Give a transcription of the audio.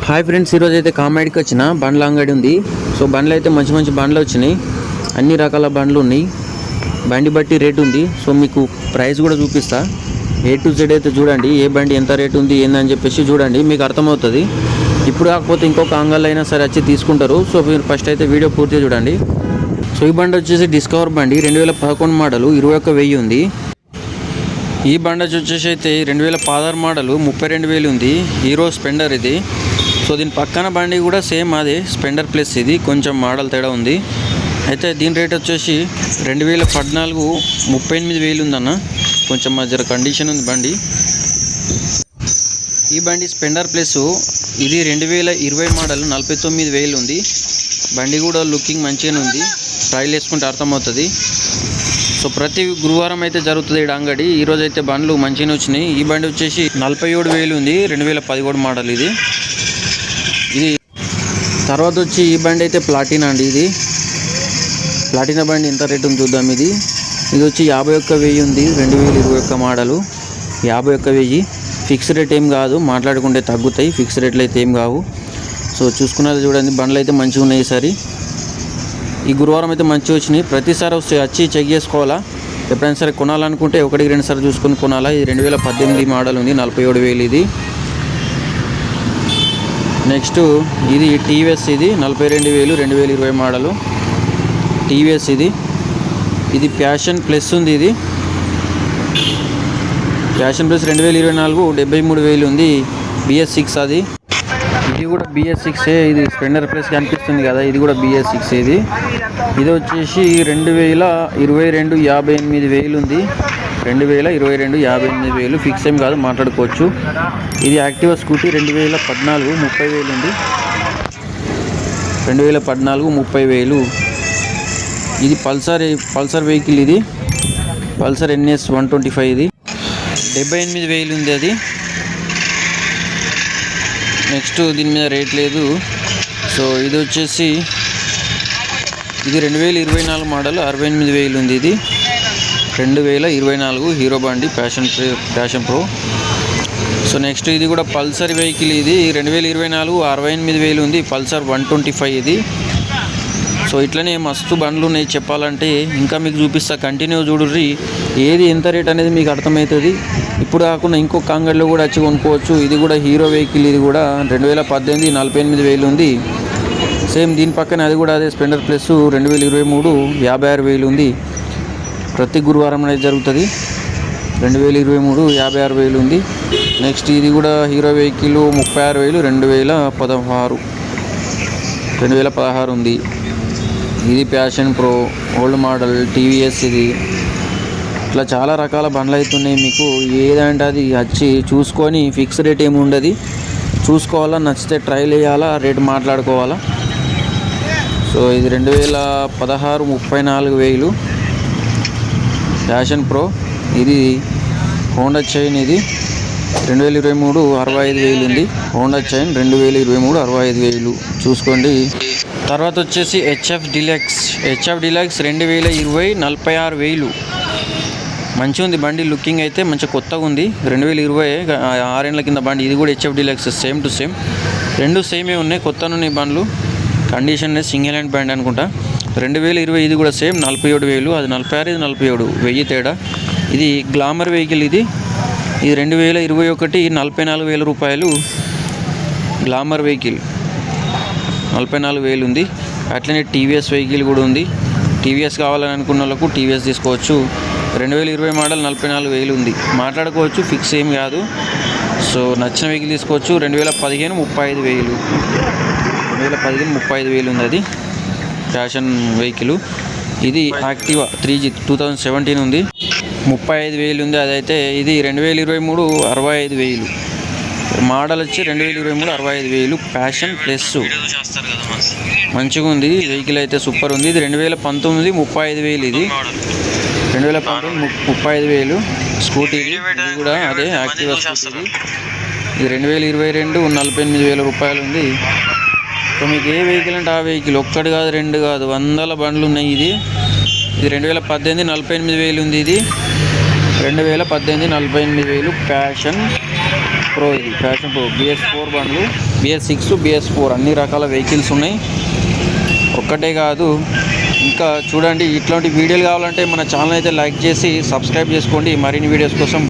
Hi friends, ఈరోజు అయితే కామెడీకి వచ్చిన బండ్ల అంగడి ఉంది. సో బండ్లు అయితే మంచి మంచి బండ్లు వచ్చినాయి. అన్ని రకాల బండ్లు ఉన్నాయి. బండి బట్టి రేట్ ఉంది. సో మీకు ప్రైస్ కూడా చూపిస్తా. A to Z అయితే చూడండి, ఏ బండి ఎంత రేట్ ఉంది ఏందని చెప్పేసి చూడండి, మీకు అర్థమవుతుంది. ఇప్పుడు కాకపోతే ఇంకొక అంగల్లో అయినా సరే వచ్చి తీసుకుంటారు. సో మీరు ఫస్ట్ అయితే వీడియో పూర్తిగా చూడండి. సో ఈ బండి వచ్చేసి డిస్కవర్ బండి 2011 మోడలు 21,000 ఉంది. ఈ బండి వచ్చేసి అయితే 2016 మోడలు 32,000 ఉంది. హీరో స్పెండర్ ఇది. సో దీని పక్కన బండి కూడా సేమ్ అదే స్పెండర్ ప్లస్, ఇది కొంచెం మోడల్ తేడా ఉంది. అయితే దీని రేట్ వచ్చేసి 2014 38,000 ఉందన్న. కొంచెం మధ్య కండిషన్ ఉంది బండి. ఈ బండి స్పెండర్ ప్లస్, ఇది 2020 మోడల్ 49,000 ఉంది. బండి కూడా లుకింగ్ మంచిగానే ఉంది. ట్రైల్ వేసుకుంటే అర్థమవుతుంది. సో ప్రతి గురువారం అయితే జరుగుతుంది ఈ అంగడి. ఈరోజు అయితే బండ్లు మంచిగానే వచ్చినాయి. ఈ బండి వచ్చేసి 47,000 ఉంది. 2017 మోడల్ ఇది. తర్వాత వచ్చి ఈ బండి అయితే ప్లాటినా అండి. ఇది ప్లాటినా బండి ఎంత రేటు ఉంది చూద్దాం. ఇది వచ్చి 51,000 ఉంది. 2021 మోడలు 51,000. ఫిక్స్ రేట్ ఏం కాదు, మాట్లాడుకుంటే తగ్గుతాయి. ఫిక్స్ రేట్లు అయితే ఏం కావు. సో చూసుకున్నది చూడండి, బండ్లు అయితే మంచిగా ఉన్నాయి. ఈసారి ఈ గురువారం అయితే మంచిగా వచ్చినాయి. ప్రతిసారి వచ్చి చెక్ చేసుకోవాలా. ఎప్పుడైనా సరే కొనాలనుకుంటే 1-2 సార్లు చూసుకొని కొనాలా. ఇది 2018 మోడల్ ఉంది. 47,000 ఇది. నెక్స్ట్ ఇది టీవీఎస్, ఇది 42,000 2020 మోడలు టీవీఎస్ ఇది ప్యాషన్ ప్లస్ ఉంది. ఇది ప్యాషన్ ప్లస్ 2024 73,000 ఉంది. BS6 అది. ఇది కూడా BS6. ఇది స్పెండర్ ప్లస్ కనిపిస్తుంది కదా, ఇది కూడా BS6. ఇది వచ్చేసి 2022 58,000 ఉంది. 2022 58,000 ఫిక్స్ ఏం కాదు, మాట్లాడుకోవచ్చు. ఇది యాక్టివా స్కూటీ 2014 30,000 ఉంది. 2014 30,000. ఇది పల్సర్ వెహికల్. ఇది పల్సర్ NS 125. ఇది 78,000 ఉంది అది. నెక్స్ట్ దీని మీద రేట్ లేదు. సో ఇది వచ్చేసి ఇది 2024 మోడల్ 68,000 ఉంది. ఇది 2024 హీరో బండి ప్యాషన్ ప్రో. సో నెక్స్ట్ ఇది కూడా పల్సర్ వెహికల్. ఇది 2024 68,000 ఉంది. పల్సర్ 125 ఇది. సో ఇట్లనే మస్తు బండ్లు ఉన్నాయి చెప్పాలంటే. ఇంకా మీకు చూపిస్తా, కంటిన్యూ చూడుర్రి. ఏది ఎంత రేట్ అనేది మీకు అర్థమవుతుంది. ఇప్పుడు కాకుండా ఇంకొక అంగడిలో కూడా వచ్చి కొనుక్కోవచ్చు. ఇది కూడా హీరో వెహికల్. ఇది కూడా 2018 48,000 ఉంది. సేమ్ దీని పక్కన అది కూడా అదే స్పెండర్ ప్లస్ 2023 56,000 ఉంది. ప్రతి గురువారం అనేది జరుగుతుంది. 2023 56,000 ఉంది. నెక్స్ట్ ఇది కూడా హీరో వెహికల్ 36,000 2016 ఉంది. ఇది passion pro old model TVS. ఇది ఇట్లా చాలా రకాల బండ్లు అవుతున్నాయి. మీకు ఏదంటే అది వచ్చి చూసుకొని, ఫిక్స్ రేట్ ఏమి ఉండదు, చూసుకోవాలా. నచ్చితే ట్రైల్ వేయాలా, రేట్ మాట్లాడుకోవాలా. సో ఇది 2016 34,000 ప్యాషన్ ప్రో. ఇది హోండా చైన్. ఇది 2023 65,000 ఉంది. హోండా చైన్ 2023 65,000 చూసుకోండి. తర్వాత వచ్చేసి HF డిలక్స్ 2020 46,000. మంచిగా ఉంది బండి. లుకింగ్ అయితే మంచి కొత్తగా ఉంది. 2020 6 ఏళ్ళ కింద బండి. ఇది కూడా HF deluxe same to same. రెండు సేమే ఉన్నాయి, కొత్త ఉన్నాయి బండ్లు. కండిషన్ సింగిల్ హ్యాండ్ బండి అనుకుంటా. 2020 ఇది కూడా సేమ్ 47,000. అది 46, ఇది 47, 1000 తేడా. ఇది గ్లామర్ వెహికల్. ఇది 2021 44,000 రూపాయలు గ్లామర్ వెహికల్. 44,000 ఉంది. అట్లనే టీవీఎస్ వెహికల్ కూడా ఉంది. టీవీఎస్ కావాలని అనుకున్న వాళ్ళకు టీవీఎస్ తీసుకోవచ్చు. 2020 మోడల్ 44,000 ఉంది. మాట్లాడుకోవచ్చు, ఫిక్స్ ఏం కాదు. సో నచ్చిన వెహికల్ తీసుకోవచ్చు. 2015 35,000. 2015 35,000 ఉంది. అది ఫ్యాషన్ వెహికల్. ఇది యాక్టివా 3G 2017 ఉంది. 35,000 ఉంది. అదైతే ఇది 2023 65,000 మోడల్ వచ్చి 2023 65,000 ప్యాషన్ ప్లస్. మంచిగా ఉంది వెహికల్ అయితే, సూపర్ ఉంది. ఇది 2019 35,000. ఇది 2019 35,000 స్కూటీ. ఇది కూడా అదే యాక్టివా స్కూటీ. ఇది 2022 48,000 రూపాయలు ఉంది. సో మీకు ఏ వెహికల్ అంటే ఆ వెహికల్, ఒక్కటి కాదు, రెండు కాదు, 100 బండ్లు ఉన్నాయి. ఇది 2018 48,000 ఉంది. ఇది 2018 48,000 ప్యాషన్ ప్రో ఇది ప్యాషన్ ప్రో BS4 బండ్లు, BS6, BS4 అన్ని రకాల వెహికల్స్ ఉన్నాయి. ఒక్కటే కాదు, ఇంకా చూడండి. ఇట్లాంటి వీడియోలు కావాలంటే మన ఛానల్ అయితే లైక్ చేసి సబ్స్క్రైబ్ చేసుకోండి. మరిన్ని వీడియోస్ కోసం